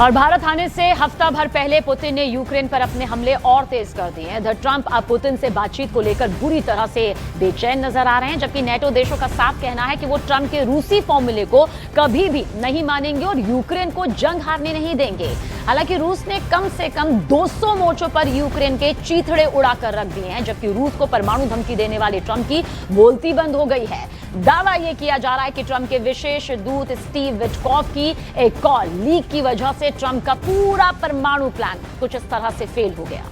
और भारत आने से हफ्ता भर पहले पुतिन ने यूक्रेन पर अपने हमले और तेज कर दिए हैं। ट्रंप अब पुतिन से बातचीत को लेकर बुरी तरह से बेचैन नजर आ रहे हैं, जबकि नेटो देशों का साफ कहना है कि वो ट्रंप के रूसी फॉर्मूले को कभी भी नहीं मानेंगे और यूक्रेन को जंग हारने नहीं देंगे। हालांकि रूस ने कम से कम 200 मोर्चों पर यूक्रेन के चीथड़े उड़ाकर रख दिए हैं, जबकि रूस को परमाणु धमकी देने वाले ट्रंप की बोलती बंद हो गई है। दावा यह किया जा रहा है कि ट्रंप के विशेष दूत स्टीव विटकॉफ की एक कॉल लीक की वजह से ट्रंप का पूरा परमाणु प्लान कुछ इस तरह से फेल हो गया।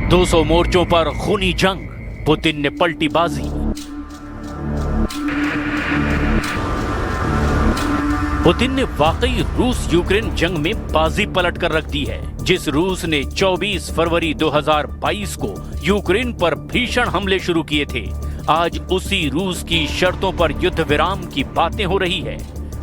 200 मोर्चों पर खूनी जंग, पुतिन ने पलटी बाजी। पुतिन ने वाकई रूस यूक्रेन जंग में बाजी पलट कर रख दी है। जिस रूस ने 24 फरवरी 2022 को यूक्रेन पर भीषण हमले शुरू किए थे, आज उसी रूस की शर्तों पर युद्ध विराम की बातें हो रही है।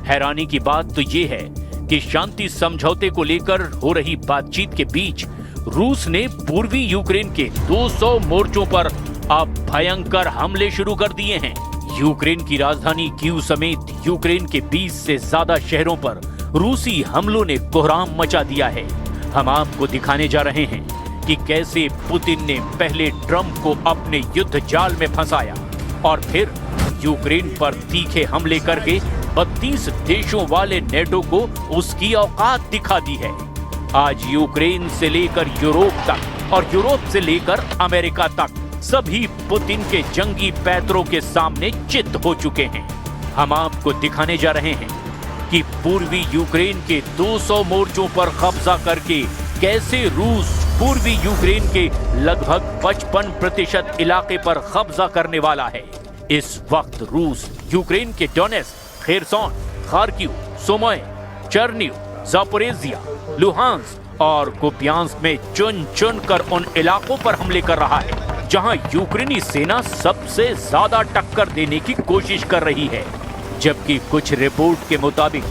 हैरानी की बात तो ये है कि शांति समझौते को लेकर हो रही बातचीत के बीच रूस ने पूर्वी यूक्रेन के 200 मोर्चों पर अब भयंकर हमले शुरू कर दिए हैं। यूक्रेन की राजधानी कीव समेत यूक्रेन के 20 से ज्यादा शहरों पर रूसी हमलों ने कोहराम मचा दिया है। हम आपको दिखाने जा रहे हैं कि कैसे पुतिन ने पहले ट्रंप को अपने युद्ध जाल में फंसाया और फिर यूक्रेन पर तीखे हमले करके 32 देशों वाले नेटो को उसकी औकात दिखा दी है। आज यूक्रेन से लेकर यूरोप तक और यूरोप से लेकर अमेरिका तक सभी पुतिन के जंगी पैतरों के सामने चित हो चुके हैं। हम आपको दिखाने जा रहे हैं कि पूर्वी यूक्रेन के 200 मोर्चों पर कब्जा करके कैसे रूस पूर्वी यूक्रेन के लगभग 55% इलाके पर कब्जा करने वाला है। इस वक्त रूस यूक्रेन के डोनेट्स्क, खेरसोन, खार्किव, सुमोय, चर्निव, जापोरेजिया, लुहांस्क और कुपियांस्क में चुन चुन कर उन इलाकों पर हमले कर रहा है जहां यूक्रेनी सेना सबसे ज्यादा टक्कर देने की कोशिश कर रही है। जबकि कुछ रिपोर्ट के मुताबिक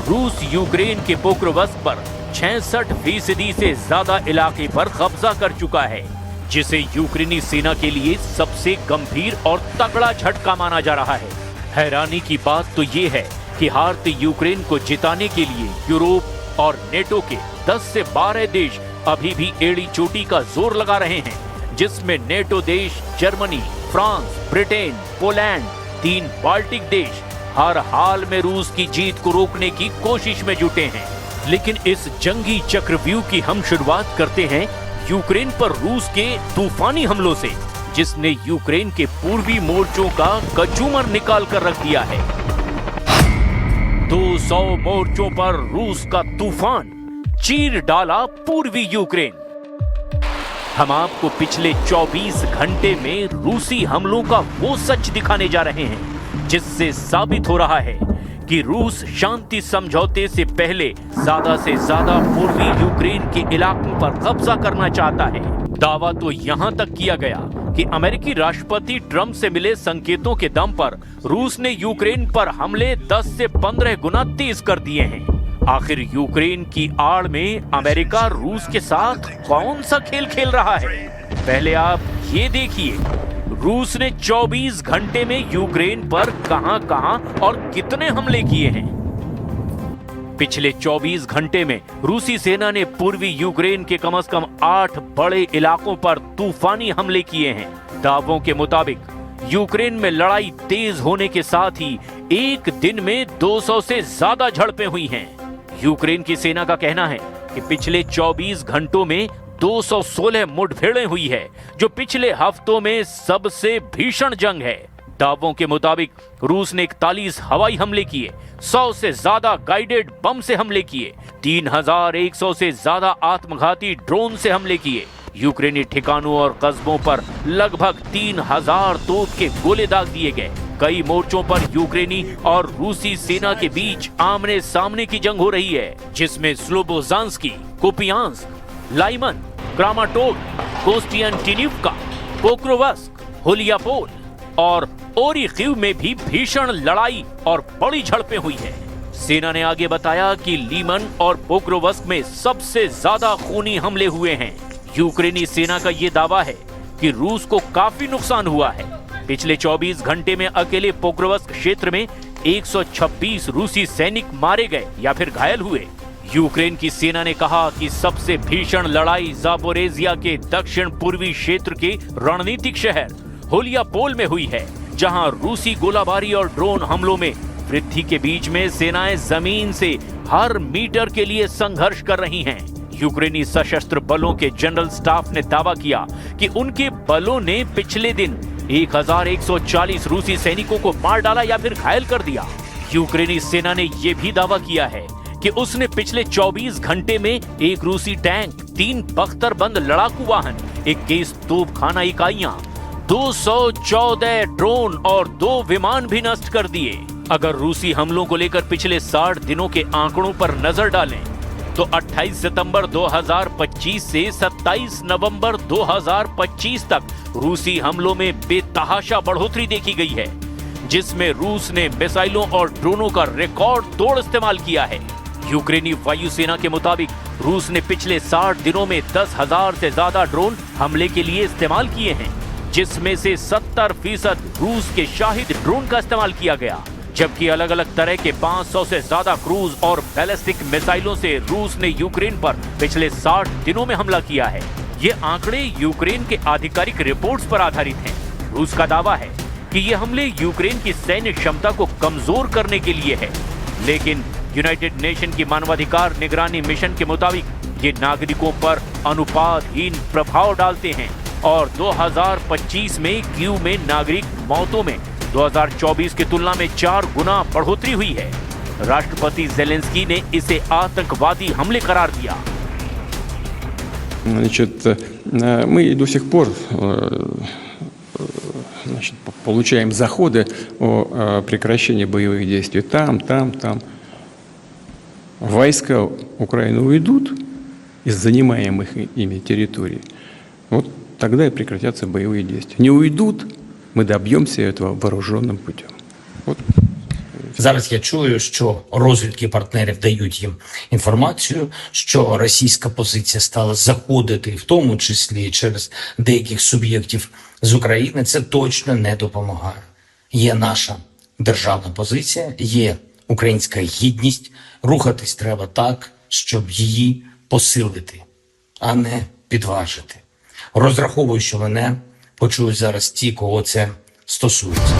रूस यूक्रेन के पोक्रोवस्क पर 66% से ज्यादा इलाके पर कब्जा कर चुका है, जिसे यूक्रेनी सेना के लिए सबसे गंभीर और तगड़ा झटका माना जा रहा है। हैरानी की बात तो ये है कि हारते यूक्रेन को जिताने के लिए यूरोप और नेटो के 10 से 12 देश अभी भी एड़ी चोटी का जोर लगा रहे हैं, जिसमें नेटो देश Germany, France, Britain, Poland, 3 Baltic देश हर हाल में रूस की जीत को रोकने की कोशिश में जुटे हैं। लेकिन इस जंगी चक्रव्यूह की हम शुरुआत करते हैं यूक्रेन पर रूस के तूफानी हमलों से, जिसने यूक्रेन के पूर्वी मोर्चों का कचूमर निकाल कर रख दिया है। 200 मोर्चों पर रूस का तूफान चीर डाला पूर्वी यूक्रेन। हम आपको पिछले 24 घंटे में रूसी हमलों का वो सच दिखाने जा रहे हैं जिससे साबित हो रहा है कि रूस शांति समझौते से पहले ज्यादा से ज्यादा पूर्वी यूक्रेन के इलाकों पर कब्जा करना चाहता है। दावा तो यहां तक किया गया कि अमेरिकी राष्ट्रपति ट्रंप से मिले संकेतों के दम पर रूस ने यूक्रेन पर हमले 10 से 15 गुना तेज कर दिए हैं। आखिर यूक्रेन की आड़ में अमेरिका रूस के साथ कौन सा खेल खेल रहा है? पहले आप ये देखिए, रूस ने 24 घंटे में यूक्रेन पर कहां-कहां और कितने हमले किए हैं। पिछले 24 घंटे में रूसी सेना ने पूर्वी यूक्रेन के कम से कम 8 बड़े इलाकों पर तूफानी हमले किए हैं। दावों के मुताबिक यूक्रेन में लड़ाई तेज होने के साथ ही एक दिन में 200 से ज्यादा झड़पें हुई हैं। यूक्रेन की सेना का कहना है कि पिछले 24 घंटों में 216 मुठभेड़ें हुई है, जो पिछले हफ्तों में सबसे भीषण जंग है। दावों के मुताबिक रूस ने 41 हवाई हमले किए, 100 से ज्यादा गाइडेड बम से हमले किए, 3100 से ज्यादा आत्मघाती ड्रोन से हमले किए। यूक्रेनी ठिकानों और कस्बों पर लगभग 3000 तोप के गोले दाग दिए गए। कई मोर्चों पर यूक्रेनी और रूसी सेना के बीच आमने सामने की जंग हो रही है, जिसमें स्लोबोजांस्की, कुपियांस्क, लाइमन, क्रामाटोर्स्क, कोस्टियांटिनिवका, पोक्रोवस्क, हुलियापोल और ओरिखीव में भी भीषण लड़ाई और बड़ी झड़पें हुई है। सेना ने आगे बताया कि लीमन और पोक्रोवस्क में सबसे ज्यादा खूनी हमले हुए हैं। यूक्रेनी सेना का यह दावा है कि रूस को काफी नुकसान हुआ है। पिछले 24 घंटे में अकेले पोक्रोवस्क क्षेत्र में 126 रूसी सैनिक मारे गए या फिर घायल हुए। यूक्रेन की सेना ने कहा कि सबसे भीषण लड़ाई जापोरेजिया के दक्षिण पूर्वी क्षेत्र के रणनीतिक शहर हुलियापोल में हुई है, जहां रूसी गोलाबारी और ड्रोन हमलों में वृद्धि के बीच में सेनाएं जमीन से हर मीटर के लिए संघर्ष कर रही हैं। यूक्रेनी सशस्त्र बलों के जनरल स्टाफ ने दावा किया कि उनके बलों ने पिछले दिन 1140 रूसी सैनिकों को मार डाला या फिर घायल कर दिया। यूक्रेनी सेना ने यह भी दावा किया है कि उसने पिछले 24 घंटे में एक रूसी टैंक, 3 बख्तरबंद लड़ाकू वाहन, 21 तोपखाना इकाइयां, 214 ड्रोन और 2 विमान भी नष्ट कर दिए। अगर रूसी हमलों को लेकर पिछले 60 दिनों के आंकड़ों पर नजर डालें तो 28 सितंबर 2025 से 27 नवंबर 2025 तक रूसी हमलों में बेतहाशा बढ़ोतरी देखी गई है, जिसमें रूस ने मिसाइलों और ड्रोनों का रिकॉर्ड तोड़ इस्तेमाल किया है। यूक्रेनी वायुसेना के मुताबिक रूस ने पिछले 60 दिनों में 10,000 से ज्यादा ड्रोन हमले के लिए इस्तेमाल किए हैं, जिसमें से 70% रूस के शाहिद ड्रोन का इस्तेमाल किया गया, जबकि अलग अलग तरह के 500 से ज्यादा क्रूज और बैलिस्टिक मिसाइलों से रूस ने यूक्रेन पर पिछले 60 दिनों में हमला किया है। ये आंकड़े यूक्रेन के आधिकारिक रिपोर्ट्स पर आधारित हैं। रूस का दावा है कि ये हमले यूक्रेन की सैन्य क्षमता को कमजोर करने के लिए है, लेकिन यूनाइटेड नेशन की मानवाधिकार निगरानी मिशन के मुताबिक ये नागरिकों पर अनुपातहीन प्रभाव डालते हैं और 2025 में कीव में नागरिक मौतों में 2024 की तुलना में 4 गुना बढ़ोतरी हुई है। राष्ट्रपति जेलेंस्की ने इसे आतंकवादी हमले करार दिया। Значит, мы до сих пор получаем заходы о прекращении боевых действий там. Войска Украины уйдут из занимаемых ими территорий. Вот тогда и прекратятся боевые действия. Не уйдут, ми доб'ємося этого вооруженим путем. От. Зараз я чую, що розвідки партнерів дають їм інформацію, що російська позиція стала заходити, в тому числі через деяких суб'єктів з України. Це точно не допомагає. Є наша державна позиція, є українська гідність. Рухатись треба так, щоб її посилити, а не підважити. Розраховую, що мене почують зараз ті, кого це стосується.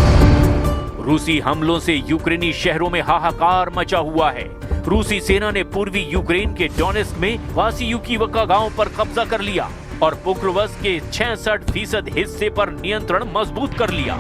रूसी हमलों से यूक्रेनी शहरों में हाहाकार मचा हुआ है। रूसी सेना ने पूर्वी यूक्रेन के डोनेस्क में वासियुकीवका गांव पर कब्जा कर लिया और पोक्रोवस्क के 66% हिस्से पर नियंत्रण मजबूत कर लिया।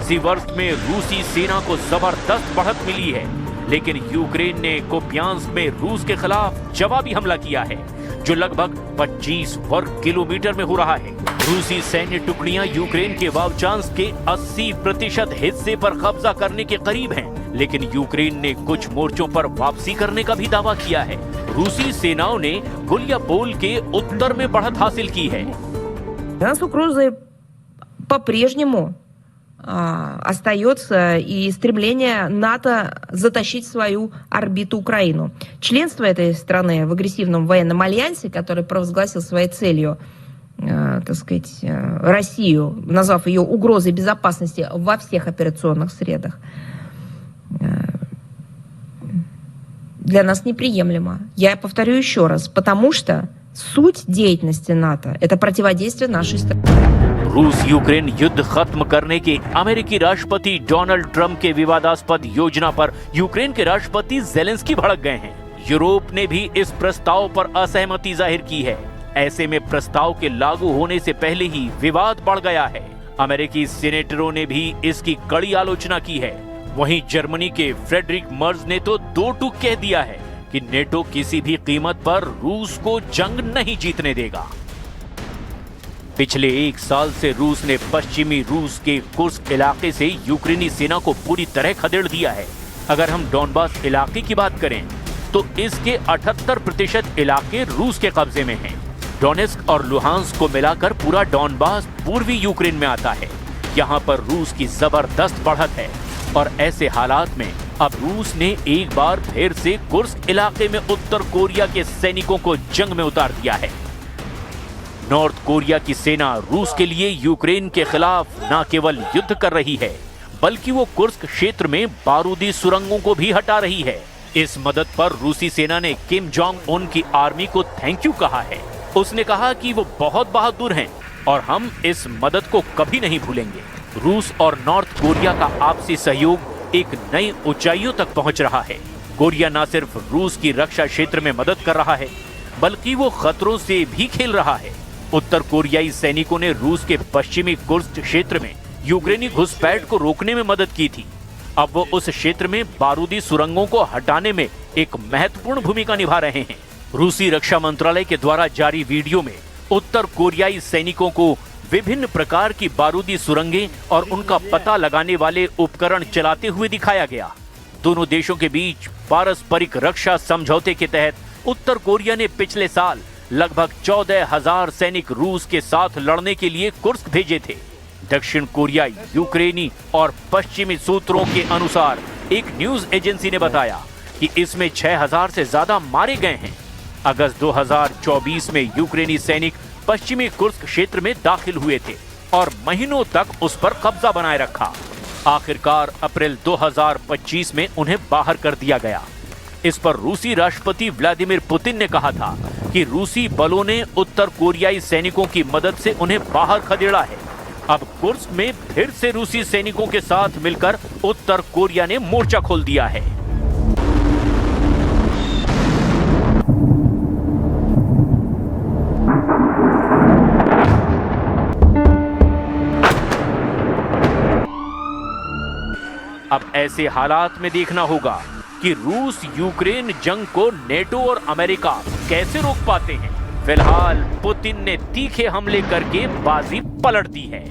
सीवर्स्क में रूसी सेना को जबरदस्त बढ़त मिली है, लेकिन यूक्रेन ने कुपियांस्क में रूस के खिलाफ जवाबी हमला किया है, जो लगभग 25 वर्ग किलोमीटर में हो रहा है। रूसी सैन्य टुकड़ियां यूक्रेन के वावचांस्क के 80% हिस्से पर कब्जा करने के करीब हैं, लेकिन यूक्रेन ने कुछ मोर्चों पर वापसी करने का भी दावा किया है। रूसी सेनाओं ने गुलियापोल के उत्तर में बढ़त हासिल की है। У нас угрозой по-прежнему остается и стремление НАТО затащить в свою орбиту Украину. Членство этой страны в агрессивном военном альянсе, который провозгласил своей целью, так сказать, Россию, назвав ее угрозой безопасности во всех операционных средах, для нас неприемлемо. Я повторю еще раз, потому что суть деятельности НАТО – это противодействие нашей стране. रूस यूक्रेन युद्ध खत्म करने के अमेरिकी राष्ट्रपति डोनाल्ड ट्रंप के विवादास्पद योजना पर यूक्रेन के राष्ट्रपति जेलेंस्की भड़क गए हैं। यूरोप ने भी इस प्रस्ताव पर असहमति जाहिर की है। ऐसे में प्रस्ताव के लागू होने से पहले ही विवाद बढ़ गया है। अमेरिकी सीनेटरों ने भी इसकी कड़ी आलोचना की है। वहीं जर्मनी के फ्रेडरिक मर्ज ने तो दो टूक कह दिया है कि नेटो किसी भी कीमत पर रूस को जंग नहीं जीतने देगा। पिछले 1 साल से रूस ने पश्चिमी रूस के कुर्स्क इलाके से यूक्रेनी सेना को पूरी तरह खदेड़ दिया है। अगर हम डॉनबास इलाके की बात करें तो इसके 78% इलाके रूस के कब्जे में हैं। डोनेस्क और लुहांस्क को मिलाकर पूरा डॉनबास पूर्वी यूक्रेन में आता है। यहाँ पर रूस की जबरदस्त बढ़त है और ऐसे हालात में अब रूस ने एक बार फिर से कुर्स्क इलाके में उत्तर कोरिया के सैनिकों को जंग में उतार दिया है। नॉर्थ कोरिया की सेना रूस के लिए यूक्रेन के खिलाफ न केवल युद्ध कर रही है बल्कि वो कुर्स्क क्षेत्र में बारूदी सुरंगों को भी हटा रही है। इस मदद पर रूसी सेना ने किम जोंग उन की आर्मी को थैंक यू कहा है। उसने कहा कि वो बहुत बहादुर हैं और हम इस मदद को कभी नहीं भूलेंगे। रूस और नॉर्थ कोरिया का आपसी सहयोग एक नई ऊंचाइयों तक पहुंच रहा है। कोरिया न सिर्फ रूस की रक्षा क्षेत्र में मदद कर रहा है बल्कि वो खतरों से भी खेल रहा है। उत्तर कोरियाई सैनिकों ने रूस के पश्चिमी कुर्स्क क्षेत्र में यूक्रेनी घुसपैठ को रोकने में मदद की थी। अब वो उस क्षेत्र में बारूदी सुरंगों को हटाने में एक महत्वपूर्ण भूमिका निभा रहे हैं। रूसी रक्षा मंत्रालय के द्वारा जारी वीडियो में उत्तर कोरियाई सैनिकों को विभिन्न प्रकार की बारूदी सुरंगें और उनका पता लगाने वाले उपकरण चलाते हुए दिखाया गया। दोनों देशों के बीच पारस्परिक रक्षा समझौते के तहत उत्तर कोरिया ने पिछले साल लगभग 14,000 सैनिक रूस के साथ लड़ने के लिए कुर्स्क भेजे थे। दक्षिण कोरिया यूक्रेनी और पश्चिमी सूत्रों के अनुसार एक न्यूज एजेंसी ने बताया कि इसमें 6,000 से ज्यादा मारे गए हैं। अगस्त 2024 में यूक्रेनी सैनिक पश्चिमी कुर्स्क क्षेत्र में दाखिल हुए थे और महीनों तक उस पर कब्जा बनाए रखा। आखिरकार अप्रैल 2025 में उन्हें बाहर कर दिया गया। इस पर रूसी राष्ट्रपति व्लादिमीर पुतिन ने कहा था कि रूसी बलों ने उत्तर कोरियाई सैनिकों की मदद से उन्हें बाहर खदेड़ा है। अब कुर्स्क में फिर से रूसी सैनिकों के साथ मिलकर उत्तर कोरिया ने मोर्चा खोल दिया है। अब ऐसे हालात में देखना होगा कि रूस यूक्रेन जंग को नेटो और अमेरिका कैसे रोक पाते हैं। फिलहाल पुतिन ने तीखे हमले करके बाजी पलट दी है।